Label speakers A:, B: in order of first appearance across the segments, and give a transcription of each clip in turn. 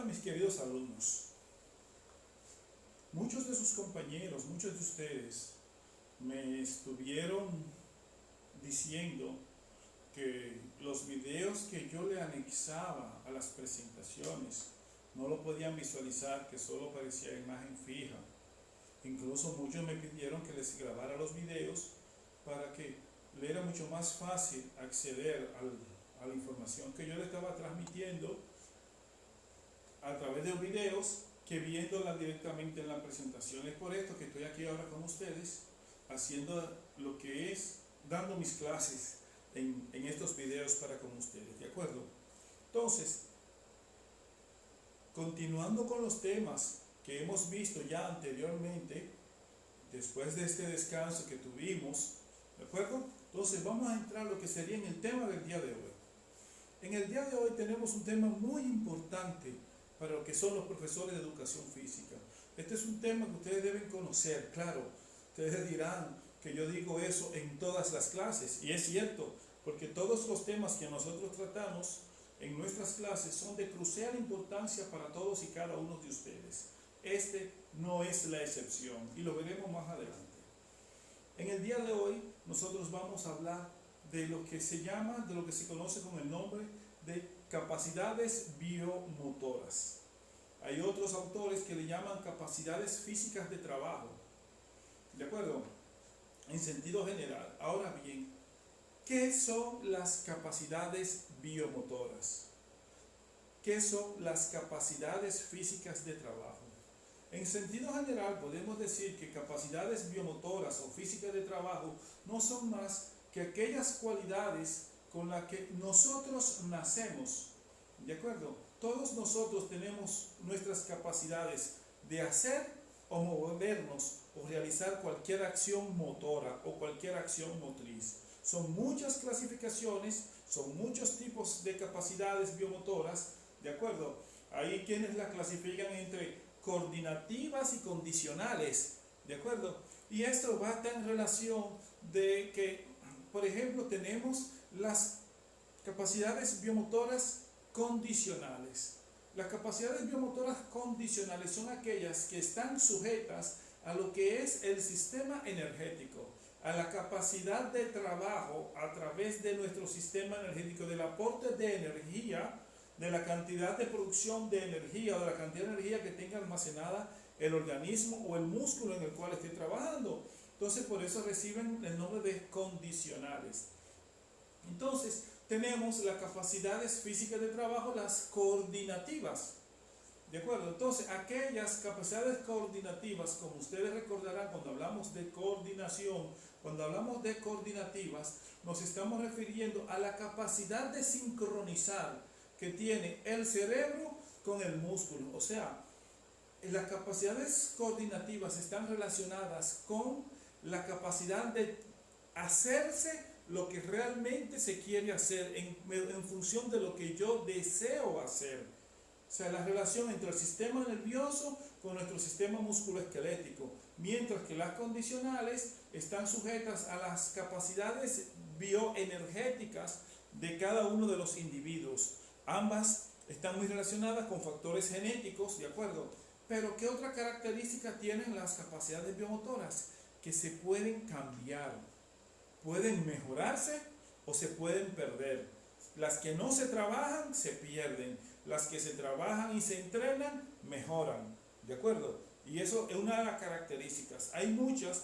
A: mis queridos alumnos. Muchos de sus compañeros, muchos de ustedes me estuvieron diciendo que los videos que yo le anexaba a las presentaciones no lo podían visualizar, que solo parecía imagen fija. Incluso muchos me pidieron que les grabara los videos para que le era mucho más fácil acceder a la información que yo le estaba transmitiendo a través de los videos que viéndola directamente en la presentación. Es por esto que estoy aquí ahora con ustedes haciendo lo que es dando mis clases en estos videos para con ustedes, ¿de acuerdo? Entonces, continuando con los temas que hemos visto ya anteriormente, después de este descanso que tuvimos, ¿de acuerdo? Entonces vamos a entrar a lo que sería en el tema del día de hoy. En el día de hoy tenemos un tema muy importante para lo que son los profesores de educación física. Este es un tema que ustedes deben conocer, claro. Ustedes dirán que yo digo eso en todas las clases, y es cierto, porque todos los temas que nosotros tratamos en nuestras clases son de crucial importancia para todos y cada uno de ustedes. Este no es la excepción, y lo veremos más adelante. En el día de hoy nosotros vamos a hablar de lo que se llama, de lo que se conoce con el nombre de capacidades biomotoras. Hay otros autores que le llaman capacidades físicas de trabajo, ¿de acuerdo? En sentido general. Ahora bien, ¿qué son las capacidades biomotoras? ¿Qué son las capacidades físicas de trabajo? En sentido general podemos decir que capacidades biomotoras o físicas de trabajo no son más que aquellas cualidades con las que nosotros nacemos, ¿de acuerdo? Todos nosotros tenemos nuestras capacidades de hacer o movernos o realizar cualquier acción motora o cualquier acción motriz. Son muchas clasificaciones, son muchos tipos de capacidades biomotoras, ¿de acuerdo? Hay quienes la clasifican entre coordinativas y condicionales, ¿de acuerdo? Y esto va a estar en relación de que, por ejemplo, tenemos las capacidades biomotoras condicionales. Las capacidades biomotoras condicionales son aquellas que están sujetas a lo que es el sistema energético, a la capacidad de trabajo a través de nuestro sistema energético, del aporte de energía, de la cantidad de producción de energía o de la cantidad de energía que tenga almacenada el organismo o el músculo en el cual esté trabajando. Entonces, por eso reciben el nombre de condicionales. Entonces, tenemos las capacidades físicas de trabajo, las coordinativas, ¿de acuerdo? Entonces, aquellas capacidades coordinativas, como ustedes recordarán cuando hablamos de coordinación, cuando hablamos de coordinativas, nos estamos refiriendo a la capacidad de sincronizar que tiene el cerebro con el músculo. O sea, las capacidades coordinativas están relacionadas con la capacidad de hacerse lo que realmente se quiere hacer en función de lo que yo deseo hacer. O sea, la relación entre el sistema nervioso con nuestro sistema musculoesquelético, mientras que las condicionales están sujetas a las capacidades bioenergéticas de cada uno de los individuos. Ambas están muy relacionadas con factores genéticos, ¿de acuerdo? Pero ¿qué otra característica tienen las capacidades biomotoras? Que se pueden cambiar, pueden mejorarse o se pueden perder. Las que no se trabajan se pierden, las que se trabajan y se entrenan mejoran, ¿de acuerdo? Y eso es una de las características. Hay muchas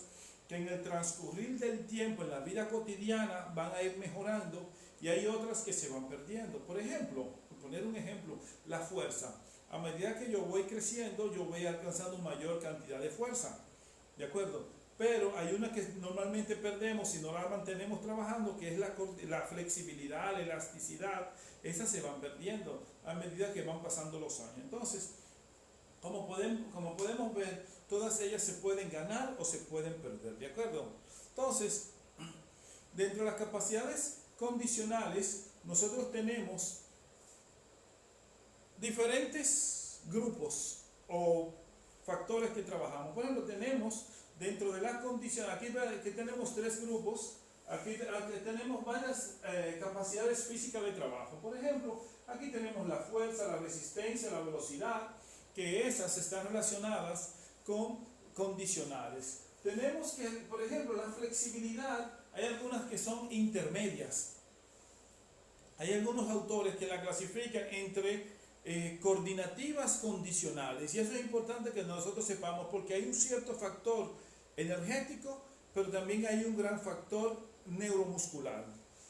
A: que en el transcurrir del tiempo en la vida cotidiana van a ir mejorando y hay otras que se van perdiendo. Por ejemplo, por poner un ejemplo, la fuerza. A medida que yo voy creciendo, yo voy alcanzando mayor cantidad de fuerza, ¿de acuerdo? Pero hay una que normalmente perdemos si no la mantenemos trabajando, que es la flexibilidad, la elasticidad. Esas se van perdiendo a medida que van pasando los años. Entonces, como podemos ver, todas ellas se pueden ganar o se pueden perder, ¿de acuerdo? Entonces, dentro de las capacidades condicionales, nosotros tenemos diferentes grupos o factores que trabajamos. Por ejemplo, tenemos dentro de las condiciones, aquí tenemos tres grupos, aquí tenemos varias capacidades físicas de trabajo. Por ejemplo, Aquí tenemos la fuerza, la resistencia, la velocidad, que esas están relacionadas con condicionales. Tenemos que, por ejemplo, la flexibilidad, hay algunas que son intermedias. Hay algunos autores que la clasifican entre coordinativas condicionales, y eso es importante que nosotros sepamos porque hay un cierto factor energético, pero también hay un gran factor neuromuscular,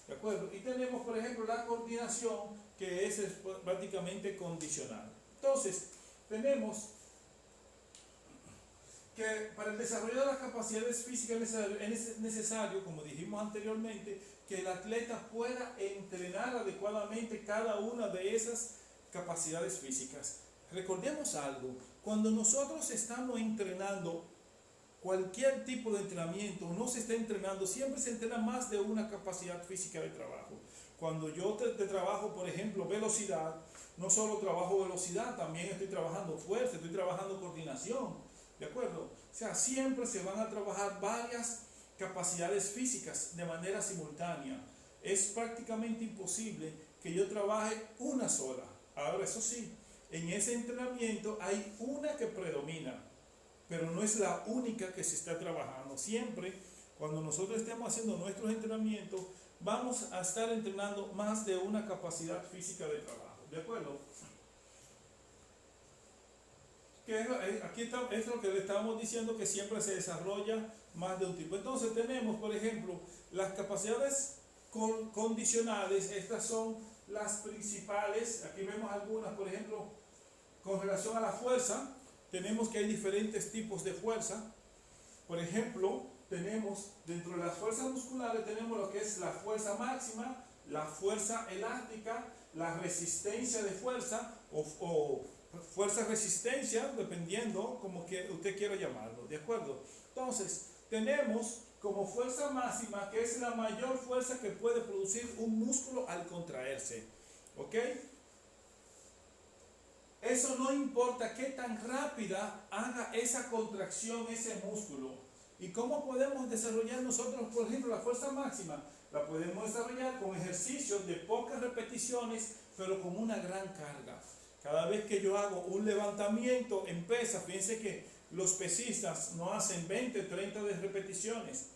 A: ¿de acuerdo? Y tenemos, por ejemplo, la coordinación, que es prácticamente condicional. Entonces, tenemos que para el desarrollo de las capacidades físicas es necesario, como dijimos anteriormente, que el atleta pueda entrenar adecuadamente cada una de esas capacidades físicas. Recordemos algo, cuando nosotros estamos entrenando cualquier tipo de entrenamiento, no se está entrenando, siempre se entrena más de una capacidad física de trabajo. Cuando yo te trabajo, por ejemplo, velocidad, no solo trabajo velocidad, también estoy trabajando fuerza, estoy trabajando coordinación, ¿de acuerdo? O sea, siempre se van a trabajar varias capacidades físicas de manera simultánea. Es prácticamente imposible que yo trabaje una sola. Ahora, eso sí, en ese entrenamiento hay una que predomina, pero no es la única que se está trabajando. Siempre, cuando nosotros estemos haciendo nuestros entrenamientos, vamos a estar entrenando más de una capacidad física de trabajo, ¿de acuerdo? Aquí es lo que le estamos diciendo, que siempre se desarrolla más de un tipo. Entonces tenemos, por ejemplo, las capacidades condicionales. Estas son las principales. Aquí vemos algunas, por ejemplo, con relación a la fuerza. Tenemos que hay diferentes tipos de fuerza. Por ejemplo, tenemos dentro de las fuerzas musculares, tenemos lo que es la fuerza máxima, la fuerza elástica, la resistencia de fuerza o fuerza-resistencia, dependiendo como que usted quiera llamarlo, ¿de acuerdo? Entonces, tenemos como fuerza máxima, que es la mayor fuerza que puede producir un músculo al contraerse, ¿ok? Eso no importa qué tan rápida haga esa contracción ese músculo. ¿Y cómo podemos desarrollar nosotros, por ejemplo, la fuerza máxima? La podemos desarrollar con ejercicios de pocas repeticiones, pero con una gran carga. Cada vez que yo hago un levantamiento en pesas, fíjense que los pesistas no hacen 20, 30 de repeticiones.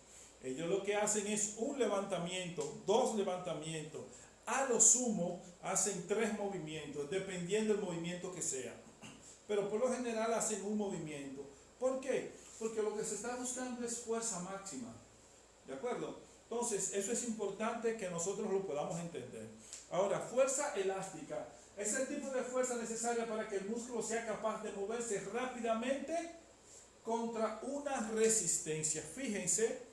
A: Ellos lo que hacen es un levantamiento, 2 levantamientos. A lo sumo hacen 3 movimientos, dependiendo del movimiento que sea. Pero por lo general hacen un movimiento. ¿Por qué? Porque lo que se está buscando es fuerza máxima. ¿De acuerdo? Entonces, eso es importante que nosotros lo podamos entender. Ahora, fuerza elástica. Es el tipo de fuerza necesaria para que el músculo sea capaz de moverse rápidamente contra una resistencia. Fíjense,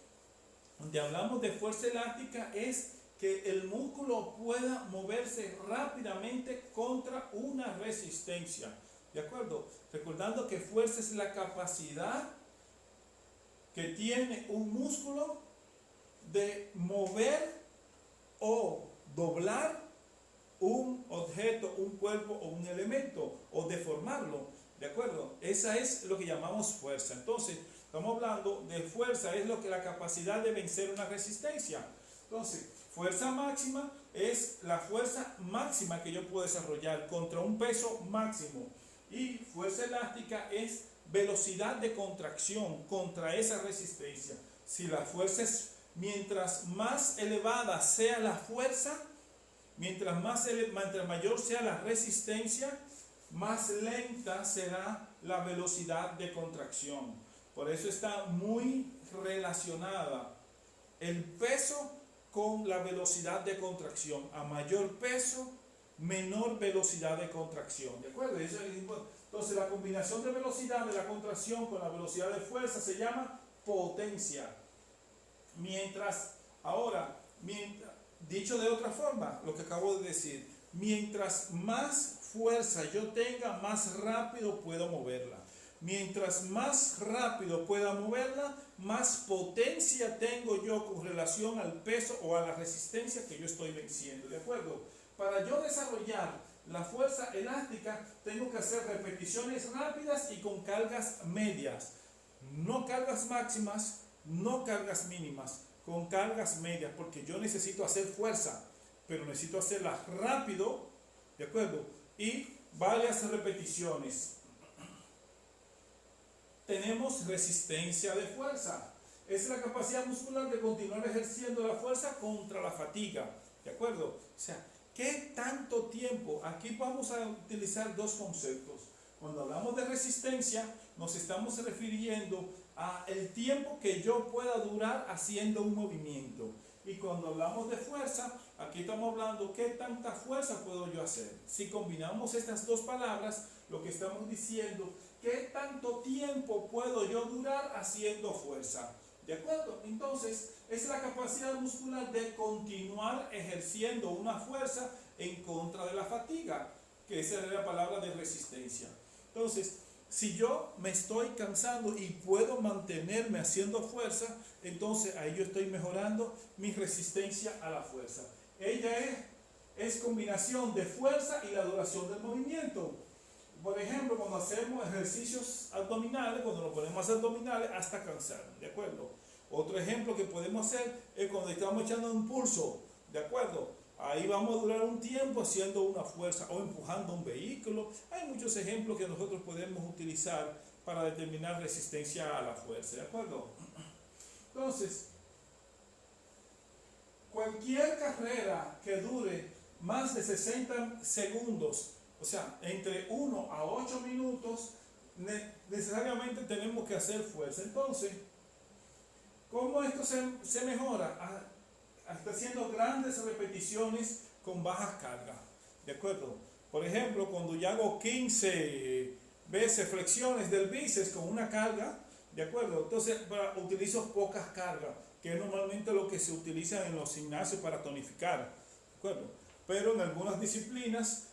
A: donde hablamos de fuerza elástica es que el músculo pueda moverse rápidamente contra una resistencia. ¿De acuerdo? Recordando que fuerza es la capacidad que tiene un músculo de mover o doblar un objeto, un cuerpo o un elemento, o deformarlo, ¿de acuerdo? Esa es lo que llamamos fuerza. Entonces, estamos hablando de fuerza, es lo que la capacidad de vencer una resistencia. Entonces, fuerza máxima es la fuerza máxima que yo puedo desarrollar contra un peso máximo. Y fuerza elástica es velocidad de contracción contra esa resistencia. Si la fuerza es, mientras más elevada sea la fuerza, mientras mayor sea la resistencia, más lenta será la velocidad de contracción. Por eso está muy relacionada el peso con la velocidad de contracción. A mayor peso, menor velocidad de contracción. ¿De acuerdo? Entonces, la combinación de velocidad de la contracción con la velocidad de fuerza se llama potencia. Dicho de otra forma, lo que acabo de decir, mientras más fuerza yo tenga, más rápido puedo moverla. Mientras más rápido pueda moverla, más potencia tengo yo con relación al peso o a la resistencia que yo estoy venciendo. ¿De acuerdo? Para yo desarrollar la fuerza elástica, tengo que hacer repeticiones rápidas y con cargas medias. No cargas máximas, no cargas mínimas, con cargas medias, porque yo necesito hacer fuerza, pero necesito hacerla rápido ¿de acuerdo? Y varias repeticiones. Tenemos resistencia de fuerza. Es la capacidad muscular de continuar ejerciendo la fuerza contra la fatiga, ¿de acuerdo? O sea, ¿qué tanto tiempo? Aquí vamos a utilizar dos conceptos. Cuando hablamos de resistencia, nos estamos refiriendo a el tiempo que yo pueda durar haciendo un movimiento. Y cuando hablamos de fuerza, aquí estamos hablando qué tanta fuerza puedo yo hacer. Si combinamos estas dos palabras, lo que estamos diciendo, qué tanto tiempo puedo yo durar haciendo fuerza. ¿De acuerdo? Entonces, es la capacidad muscular de continuar ejerciendo una fuerza en contra de la fatiga, que esa es la palabra de resistencia. Entonces, si yo me estoy cansando y puedo mantenerme haciendo fuerza, entonces ahí yo estoy mejorando mi resistencia a la fuerza. Ella es combinación de fuerza y la duración del movimiento. Por ejemplo, cuando hacemos ejercicios abdominales, cuando nos ponemos a hacer abdominales hasta cansarnos, ¿de acuerdo? Otro ejemplo que podemos hacer es cuando estamos echando un pulso, ¿de acuerdo? Ahí vamos a durar un tiempo haciendo una fuerza o empujando un vehículo. Hay muchos ejemplos que nosotros podemos utilizar para determinar resistencia a la fuerza, ¿de acuerdo? Entonces, cualquier carrera que dure más de 60 segundos, o sea, entre 1 a 8 minutos, necesariamente tenemos que hacer fuerza. Entonces, ¿cómo esto se mejora? Hasta haciendo grandes repeticiones con bajas cargas, ¿de acuerdo? Por ejemplo, cuando yo hago 15 veces flexiones del bíceps con una carga, ¿de acuerdo? Entonces utilizo pocas cargas, que es normalmente lo que se utiliza en los gimnasios para tonificar, ¿de acuerdo? Pero en algunas disciplinas,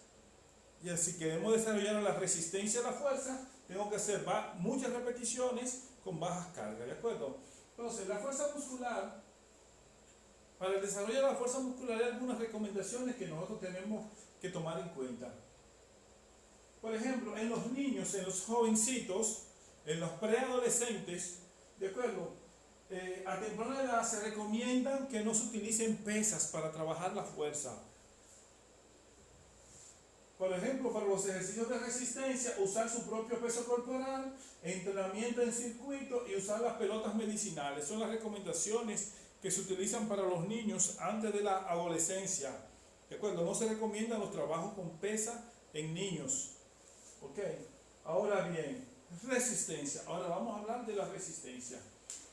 A: y si queremos desarrollar la resistencia a la fuerza, tengo que hacer muchas repeticiones con bajas cargas, ¿de acuerdo? Entonces, la fuerza muscular, para el desarrollo de la fuerza muscular hay algunas recomendaciones que nosotros tenemos que tomar en cuenta. Por ejemplo, en los niños, en los jovencitos, en los preadolescentes, ¿de acuerdo? A temprana edad se recomiendan que no se utilicen pesas para trabajar la fuerza. Por ejemplo, para los ejercicios de resistencia, usar su propio peso corporal, entrenamiento en circuito y usar las pelotas medicinales. Son las recomendaciones que se utilizan para los niños antes de la adolescencia. ¿De acuerdo? No se recomiendan los trabajos con pesa en niños. ¿Ok? Ahora bien, resistencia. Ahora vamos a hablar de la resistencia.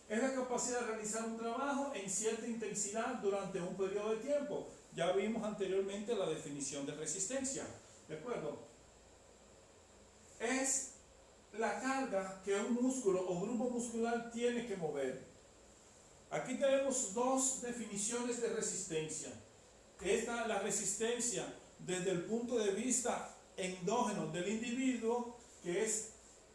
A: Es la capacidad de realizar un trabajo en cierta intensidad durante un periodo de tiempo. Ya vimos anteriormente la definición de resistencia. ¿De acuerdo? Es la carga que un músculo o grupo muscular tiene que mover. Aquí tenemos dos definiciones de resistencia. Esta, la resistencia desde el punto de vista endógeno del individuo, que es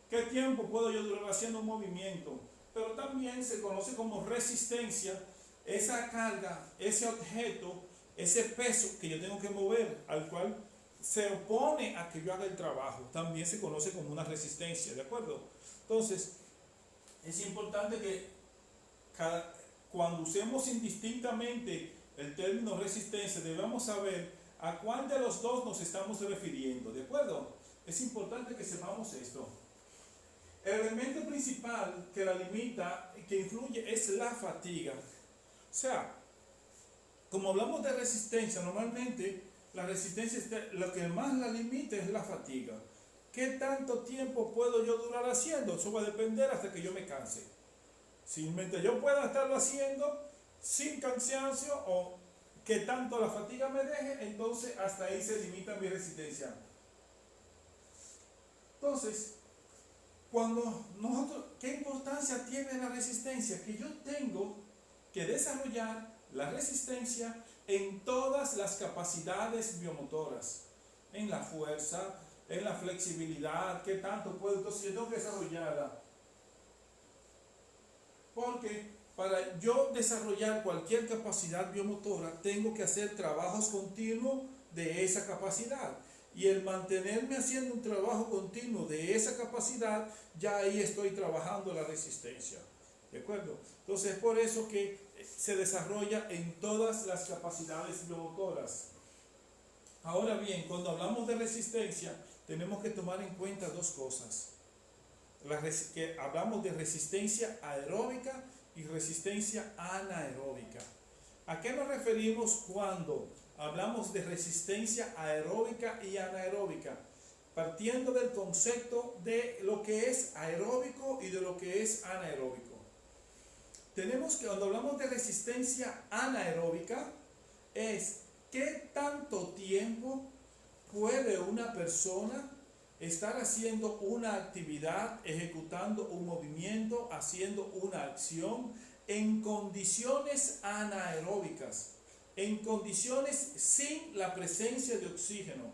A: qué tiempo puedo yo durar haciendo un movimiento. Pero también se conoce como resistencia esa carga, ese objeto, ese peso que yo tengo que mover, al cual se opone a que yo haga el trabajo. También se conoce como una resistencia, ¿de acuerdo? Entonces, es importante que cuando usemos indistintamente el término resistencia, debemos saber a cuál de los dos nos estamos refiriendo, ¿de acuerdo? Es importante que sepamos esto. El elemento principal que la limita, que influye, es la fatiga. O sea, como hablamos de resistencia, normalmente la resistencia, lo que más la limita es la fatiga. ¿Qué tanto tiempo puedo yo durar haciendo? Eso va a depender hasta que yo me canse. Si mientras yo pueda estarlo haciendo sin cansancio o que tanto la fatiga me deje, entonces hasta ahí se limita mi resistencia. Entonces, ¿qué importancia tiene la resistencia? Que yo tengo que desarrollar la resistencia en todas las capacidades biomotoras, en la fuerza, en la flexibilidad, qué tanto puedo, entonces yo tengo que desarrollarla. Porque para yo desarrollar cualquier capacidad biomotora, tengo que hacer trabajos continuos de esa capacidad. Y el mantenerme haciendo un trabajo continuo de esa capacidad, ya ahí estoy trabajando la resistencia. ¿De acuerdo? Entonces es por eso que se desarrolla en todas las capacidades biomotoras. Ahora bien, cuando hablamos de resistencia, tenemos que tomar en cuenta dos cosas. Que hablamos de resistencia aeróbica y resistencia anaeróbica. ¿A qué nos referimos cuando hablamos de resistencia aeróbica y anaeróbica? Partiendo del concepto de lo que es aeróbico y de lo que es anaeróbico. Tenemos que, cuando hablamos de resistencia anaeróbica, es qué tanto tiempo puede una persona estar haciendo una actividad, ejecutando un movimiento, haciendo una acción en condiciones anaeróbicas, en condiciones sin la presencia de oxígeno.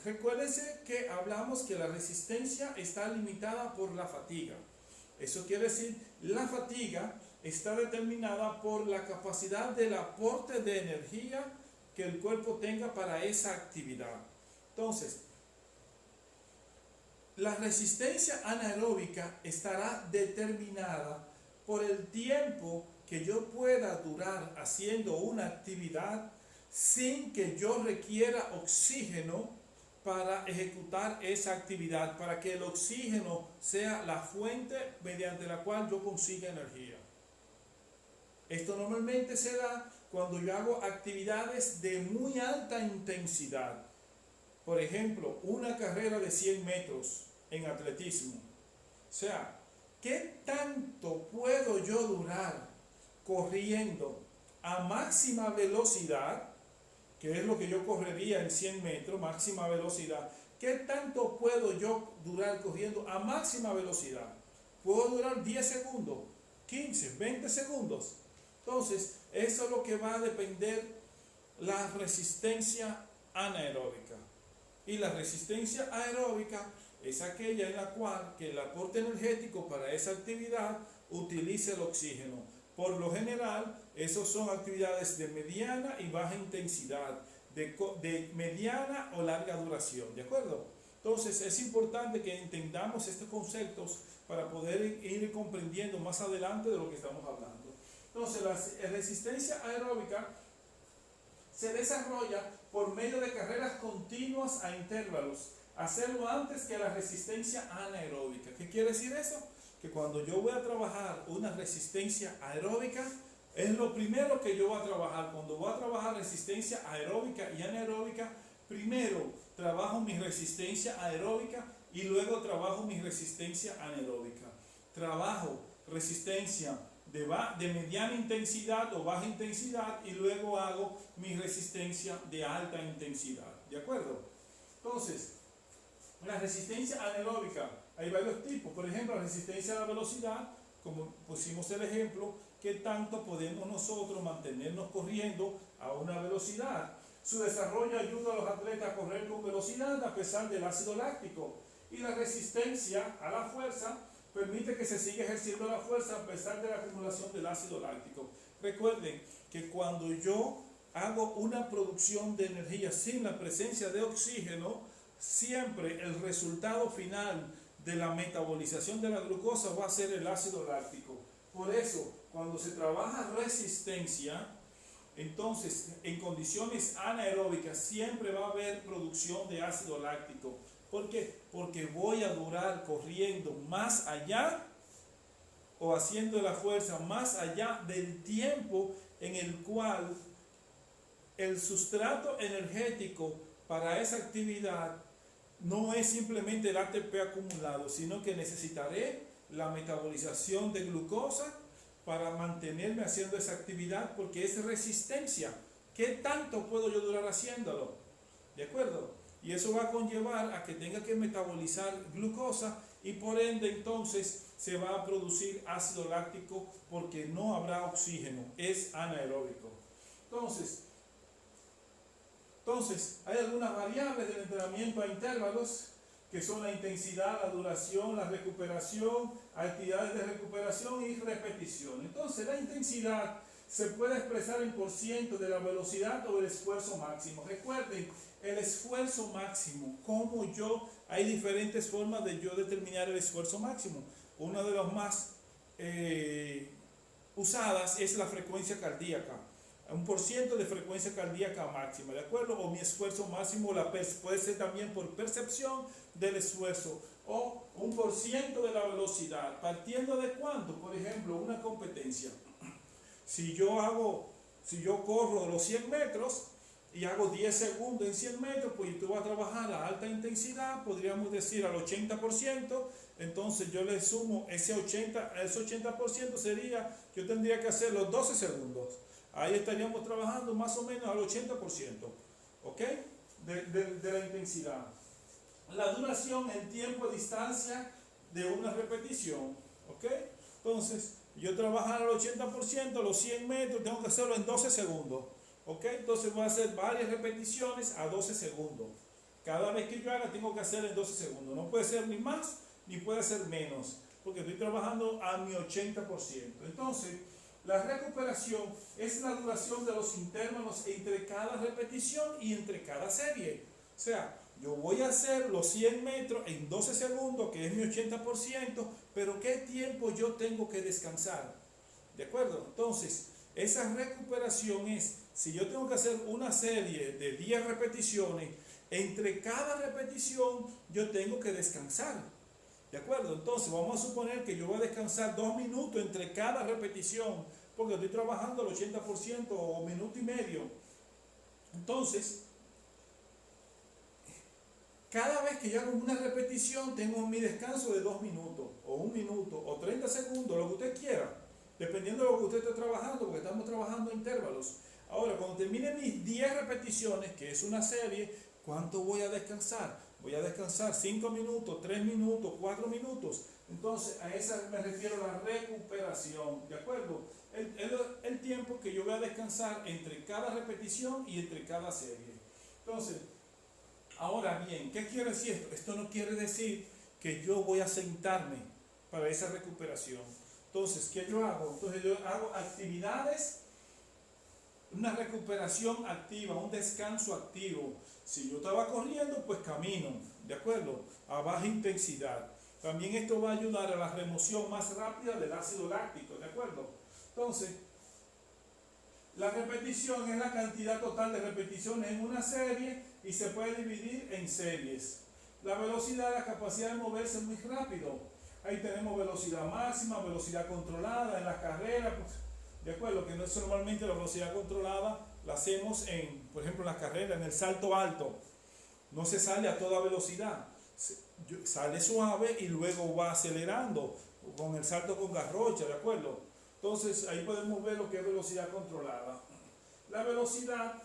A: Recuérdense que hablamos que la resistencia está limitada por la fatiga. Eso quiere decir, la fatiga está determinada por la capacidad del aporte de energía que el cuerpo tenga para esa actividad. Entonces, la resistencia anaeróbica estará determinada por el tiempo que yo pueda durar haciendo una actividad sin que yo requiera oxígeno para ejecutar esa actividad, para que el oxígeno sea la fuente mediante la cual yo consiga energía. Esto normalmente se da cuando yo hago actividades de muy alta intensidad. Por ejemplo, una carrera de 100 metros en atletismo. O sea, ¿qué tanto puedo yo durar corriendo a máxima velocidad? Que es lo que yo correría en 100 metros, máxima velocidad. ¿Qué tanto puedo yo durar corriendo a máxima velocidad? ¿Puedo durar 10 segundos, 15, 20 segundos? Entonces, eso es lo que va a depender la resistencia anaeróbica. Y la resistencia aeróbica es aquella en la cual que el aporte energético para esa actividad utiliza el oxígeno. Por lo general, esas son actividades de mediana y baja intensidad, de mediana o larga duración, ¿de acuerdo? Entonces, es importante que entendamos estos conceptos para poder ir comprendiendo más adelante de lo que estamos hablando. Entonces, la resistencia aeróbica se desarrolla por medio de carreras continuas a intervalos, hacerlo antes que la resistencia anaeróbica. ¿Qué quiere decir eso? Que cuando yo voy a trabajar una resistencia aeróbica, es lo primero que yo voy a trabajar. Cuando voy a trabajar resistencia aeróbica y anaeróbica, primero trabajo mi resistencia aeróbica y luego trabajo mi resistencia anaeróbica. Trabajo resistencia de mediana intensidad o baja intensidad y luego hago mi resistencia de alta intensidad. ¿De acuerdo? Entonces, la resistencia anaeróbica, hay varios tipos. Por ejemplo, la resistencia a la velocidad, como pusimos el ejemplo, ¿qué tanto podemos nosotros mantenernos corriendo a una velocidad? Su desarrollo ayuda a los atletas a correr con velocidad a pesar del ácido láctico. Y la resistencia a la fuerza permite que se siga ejerciendo la fuerza a pesar de la acumulación del ácido láctico. Recuerden que cuando yo hago una producción de energía sin la presencia de oxígeno, siempre el resultado final de la metabolización de la glucosa va a ser el ácido láctico. Por eso, cuando se trabaja resistencia, entonces en condiciones anaeróbicas siempre va a haber producción de ácido láctico. ¿Por qué? Porque voy a durar corriendo más allá o haciendo la fuerza más allá del tiempo en el cual el sustrato energético para esa actividad no es simplemente el ATP acumulado, sino que necesitaré la metabolización de glucosa para mantenerme haciendo esa actividad, porque es resistencia. ¿Qué tanto puedo yo durar haciéndolo? ¿De acuerdo? Y eso va a conllevar a que tenga que metabolizar glucosa y por ende entonces se va a producir ácido láctico porque no habrá oxígeno, es anaeróbico. Entonces, hay algunas variables del entrenamiento a intervalos que son la intensidad, la duración, la recuperación, actividades de recuperación y repetición. Entonces, la intensidad se puede expresar en % de la velocidad o el esfuerzo máximo. Recuerden, el esfuerzo máximo, hay diferentes formas de yo determinar el esfuerzo máximo. Una de las más usadas es la frecuencia cardíaca. un por ciento de frecuencia cardíaca máxima, ¿de acuerdo? O mi esfuerzo máximo, puede ser también por percepción del esfuerzo, o un por ciento de la velocidad, partiendo de cuánto, por ejemplo, una competencia. Si yo corro los 100 metros y hago 10 segundos en 100 metros, pues tú vas a trabajar a alta intensidad, podríamos decir al 80%, entonces yo le sumo ese 80% sería, yo tendría que hacer los 12 segundos. Ahí estaríamos trabajando más o menos al 80%, ¿ok? De la intensidad. La duración en tiempo a distancia de una repetición, ¿ok? Entonces, yo trabajar al 80%, los 100 metros, tengo que hacerlo en 12 segundos, ¿ok? Entonces voy a hacer varias repeticiones a 12 segundos. Cada vez que yo haga, tengo que hacer en 12 segundos. No puede ser ni más, ni puede ser menos, porque estoy trabajando a mi 80%. Entonces, la recuperación es la duración de los intervalos entre cada repetición y entre cada serie. O sea, yo voy a hacer los 100 metros en 12 segundos, que es mi 80%, pero ¿qué tiempo yo tengo que descansar? ¿De acuerdo? Entonces, esa recuperación es, si yo tengo que hacer una serie de 10 repeticiones, entre cada repetición yo tengo que descansar. ¿De acuerdo? Entonces, vamos a suponer que yo voy a descansar 2 minutos entre cada repetición, porque estoy trabajando al 80% o minuto y medio. Entonces, cada vez que yo hago una repetición, tengo mi descanso de 2 minutos, o 1 minuto, o 30 segundos, lo que usted quiera, dependiendo de lo que usted esté trabajando, porque estamos trabajando a intervalos. Ahora, cuando termine mis 10 repeticiones, que es una serie, ¿cuánto voy a descansar? Voy a descansar 5 minutos, 3 minutos, 4 minutos. Entonces, a esa me refiero a la recuperación, ¿de acuerdo? El tiempo que yo voy a descansar entre cada repetición y entre cada serie. Entonces, ahora bien, ¿qué quiere decir esto? Esto no quiere decir que yo voy a sentarme para esa recuperación. Entonces, ¿qué yo hago? Entonces, yo hago actividades, una recuperación activa, un descanso activo. Si yo estaba corriendo, pues camino, ¿de acuerdo? A baja intensidad. También esto va a ayudar a la remoción más rápida del ácido láctico, ¿de acuerdo? Entonces, la repetición es la cantidad total de repeticiones en una serie y se puede dividir en series. La velocidad, la capacidad de moverse muy rápido. Ahí tenemos velocidad máxima, velocidad controlada en las carreras, pues, de acuerdo, que no es normalmente la velocidad controlada, la hacemos por ejemplo, en las carreras, en el salto alto. No se sale a toda velocidad, sale suave y luego va acelerando con el salto con garrocha, ¿de acuerdo? Entonces ahí podemos ver lo que es velocidad controlada. La velocidad,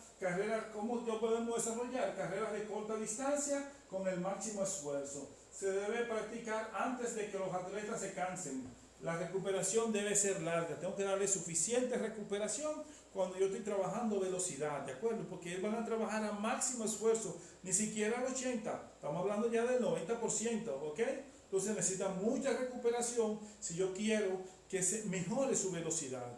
A: ¿cómo yo podemos desarrollar? Carreras de corta distancia con el máximo esfuerzo. Se debe practicar antes de que los atletas se cansen. La recuperación debe ser larga, tengo que darle suficiente recuperación cuando yo estoy trabajando velocidad, ¿de acuerdo? Porque ellos van a trabajar a máximo esfuerzo, ni siquiera al 80%, estamos hablando ya del 90%, ¿ok? Entonces necesita mucha recuperación si yo quiero que se mejore su velocidad.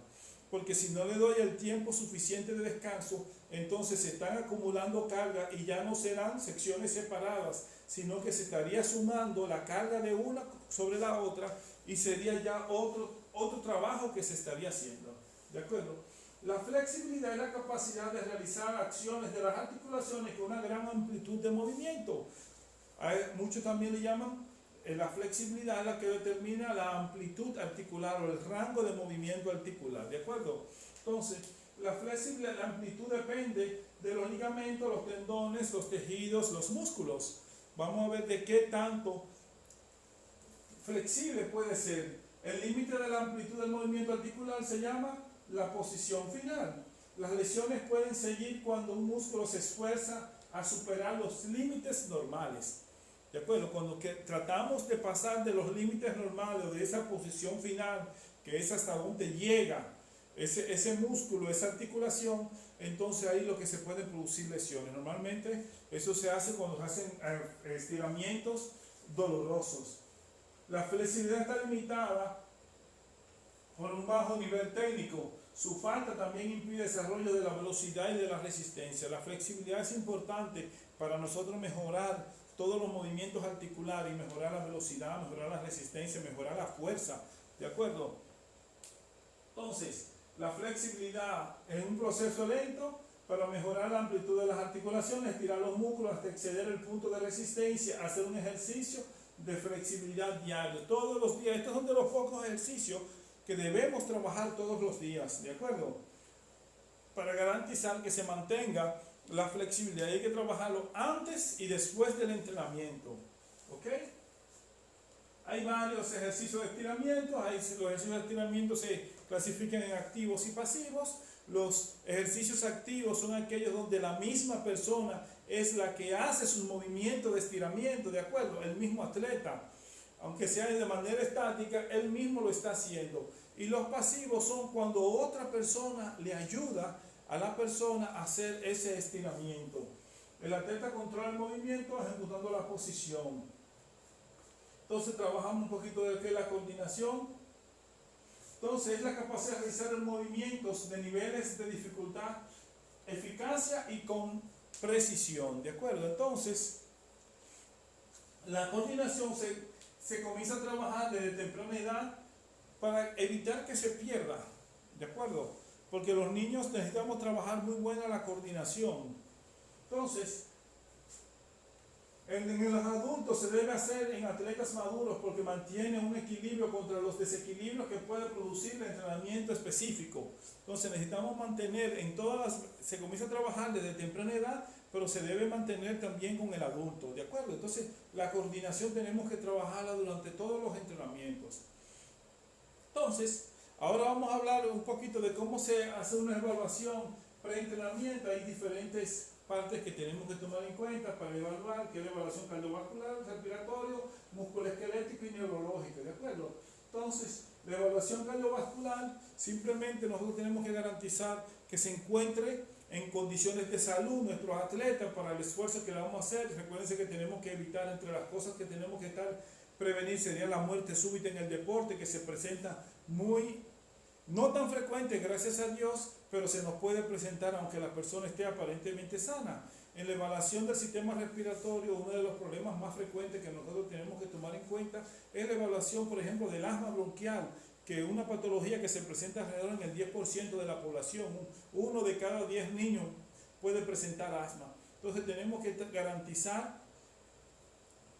A: Porque si no le doy el tiempo suficiente de descanso, entonces se están acumulando carga y ya no serán secciones separadas, sino que se estaría sumando la carga de una sobre la otra y sería ya otro trabajo que se estaría haciendo. ¿De acuerdo? La flexibilidad es la capacidad de realizar acciones de las articulaciones con una gran amplitud de movimiento. Muchos también le llaman la flexibilidad, la que determina la amplitud articular o el rango de movimiento articular. ¿De acuerdo? Entonces, la flexibilidad, la amplitud depende de los ligamentos, los tendones, los tejidos, los músculos. Vamos a ver de qué tanto flexible puede ser. El límite de la amplitud del movimiento articular se llama la posición final. Las lesiones pueden seguir cuando un músculo se esfuerza a superar los límites normales. ¿De acuerdo? Cuando tratamos de pasar de los límites normales o de esa posición final, que es hasta donde llega ese músculo, esa articulación, entonces ahí lo que se pueden producir lesiones. Normalmente eso se hace cuando se hacen estiramientos dolorosos. La flexibilidad está limitada por un bajo nivel técnico. Su falta también impide el desarrollo de la velocidad y de la resistencia. La flexibilidad es importante para nosotros mejorar todos los movimientos articulares y mejorar la velocidad, mejorar la resistencia, mejorar la fuerza. ¿De acuerdo? Entonces, La flexibilidad es un proceso lento para mejorar la amplitud de las articulaciones, estirar los músculos hasta exceder el punto de resistencia, hacer un ejercicio de flexibilidad diario, todos los días. Estos son de los pocos ejercicios que debemos trabajar todos los días, ¿de acuerdo? Para garantizar que se mantenga la flexibilidad. Hay que trabajarlo antes y después del entrenamiento, ¿ok? Hay varios ejercicios de estiramiento. Los ejercicios de estiramiento se clasifican en activos y pasivos. Los ejercicios activos son aquellos donde la misma persona es la que hace sus movimientos de estiramiento, ¿de acuerdo? El mismo atleta, aunque sea de manera estática, él mismo lo está haciendo. Y los pasivos son cuando otra persona le ayuda a la persona a hacer ese estiramiento. El atleta controla el movimiento ejecutando la posición. Entonces trabajamos un poquito de qué es la coordinación. Entonces es la capacidad de realizar movimientos de niveles de dificultad, eficacia y con precisión, ¿de acuerdo? Entonces la coordinación se comienza a trabajar desde temprana edad para evitar que se pierda, ¿de acuerdo? Porque los niños necesitamos trabajar muy buena la coordinación. Entonces, en los adultos se debe hacer en atletas maduros porque mantiene un equilibrio contra los desequilibrios que puede producir el entrenamiento específico. Entonces necesitamos mantener en todas las, se comienza a trabajar desde temprana edad, pero se debe mantener también con el adulto, ¿de acuerdo? Entonces la coordinación tenemos que trabajarla durante todos los entrenamientos. Entonces, ahora vamos a hablar un poquito de cómo se hace una evaluación pre-entrenamiento. Hay diferentes partes que tenemos que tomar en cuenta para evaluar, que es la evaluación cardiovascular, respiratorio, musculoesquelético y neurológico, ¿de acuerdo? Entonces, la evaluación cardiovascular, simplemente nosotros tenemos que garantizar que se encuentre en condiciones de salud nuestros atletas para el esfuerzo que le vamos a hacer. Recuérdense que tenemos que evitar, entre las cosas que tenemos que prevenir, sería la muerte súbita en el deporte, que se presenta no tan frecuente, gracias a Dios, pero se nos puede presentar aunque la persona esté aparentemente sana. En la evaluación del sistema respiratorio, uno de los problemas más frecuentes que nosotros tenemos que tomar en cuenta es la evaluación, por ejemplo, del asma bronquial, que es una patología que se presenta alrededor en el 10% de la población. 1 de cada 10 niños puede presentar asma. Entonces tenemos que garantizar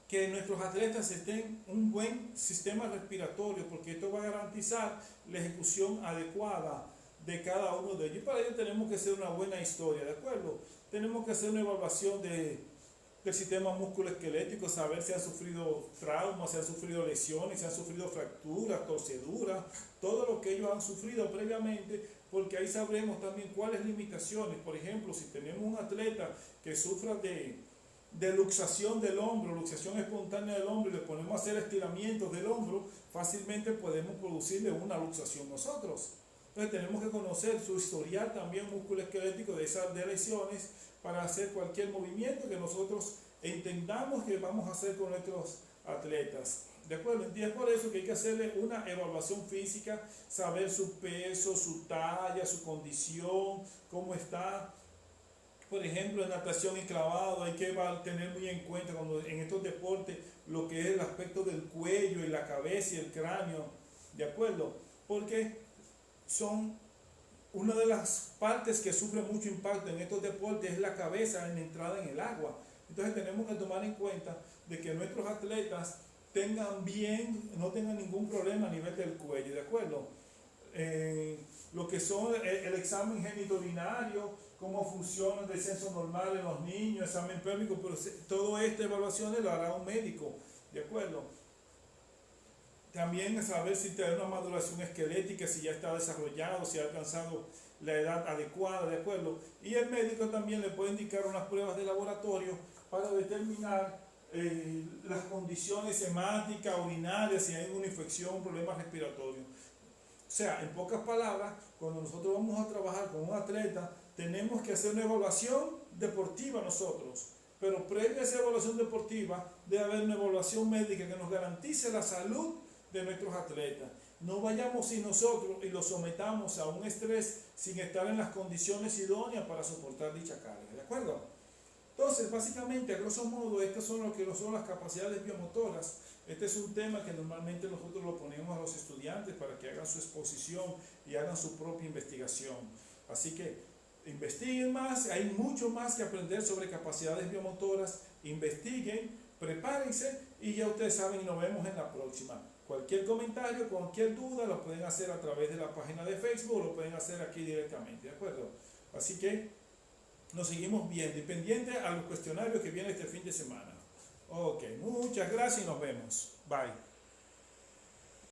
A: que nuestros atletas estén un buen sistema respiratorio, porque esto va a garantizar la ejecución adecuada de cada uno de ellos. Y para ello tenemos que hacer una buena historia, ¿de acuerdo? Tenemos que hacer una evaluación del sistema musculoesquelético, saber si han sufrido traumas, si han sufrido lesiones, si han sufrido fracturas, torceduras, todo lo que ellos han sufrido previamente, porque ahí sabremos también cuáles limitaciones. Por ejemplo, si tenemos un atleta que sufra de luxación del hombro, luxación espontánea del hombro, y le ponemos a hacer estiramientos del hombro, fácilmente podemos producirle una luxación nosotros. Entonces tenemos que conocer su historial también musculoesquelético de esas lesiones para hacer cualquier movimiento que nosotros entendamos que vamos a hacer con nuestros atletas. ¿De acuerdo? Y es por eso que hay que hacerle una evaluación física, saber su peso, su talla, su condición, cómo está. Por ejemplo, en natación y clavado hay que tener muy en cuenta cuando en estos deportes lo que es el aspecto del cuello y la cabeza y el cráneo, ¿de acuerdo? Porque son una de las partes que sufre mucho impacto en estos deportes, es la cabeza en la entrada en el agua. Entonces tenemos que tomar en cuenta de que nuestros atletas no tengan ningún problema a nivel del cuello, ¿de acuerdo? Lo que son el examen genitourinario, cómo funciona el descenso normal en los niños, examen pélvico, pero toda esta evaluación lo hará un médico, ¿de acuerdo? También saber si tiene una maduración esquelética, si ya está desarrollado, si ha alcanzado la edad adecuada, ¿de acuerdo? Y el médico también le puede indicar unas pruebas de laboratorio para determinar las condiciones hemáticas, urinarias, si hay una infección, un problema respiratorio. O sea, en pocas palabras, cuando nosotros vamos a trabajar con un atleta, tenemos que hacer una evaluación deportiva nosotros, pero previa a esa evaluación deportiva debe haber una evaluación médica que nos garantice la salud de nuestros atletas. No vayamos y nosotros y los sometamos a un estrés sin estar en las condiciones idóneas para soportar dicha carga, ¿de acuerdo? Entonces, básicamente, a grosso modo, estas son lo que son las capacidades biomotoras. Este es un tema que normalmente nosotros lo ponemos a los estudiantes para que hagan su exposición y hagan su propia investigación. Así que investiguen más, hay mucho más que aprender sobre capacidades biomotoras. Investiguen, prepárense y ya ustedes saben, y nos vemos en la próxima. Cualquier comentario, cualquier duda, lo pueden hacer a través de la página de Facebook o lo pueden hacer aquí directamente, ¿de acuerdo? Así que nos seguimos viendo y pendiente a los cuestionarios que vienen este fin de semana. Ok, muchas gracias y nos vemos. Bye.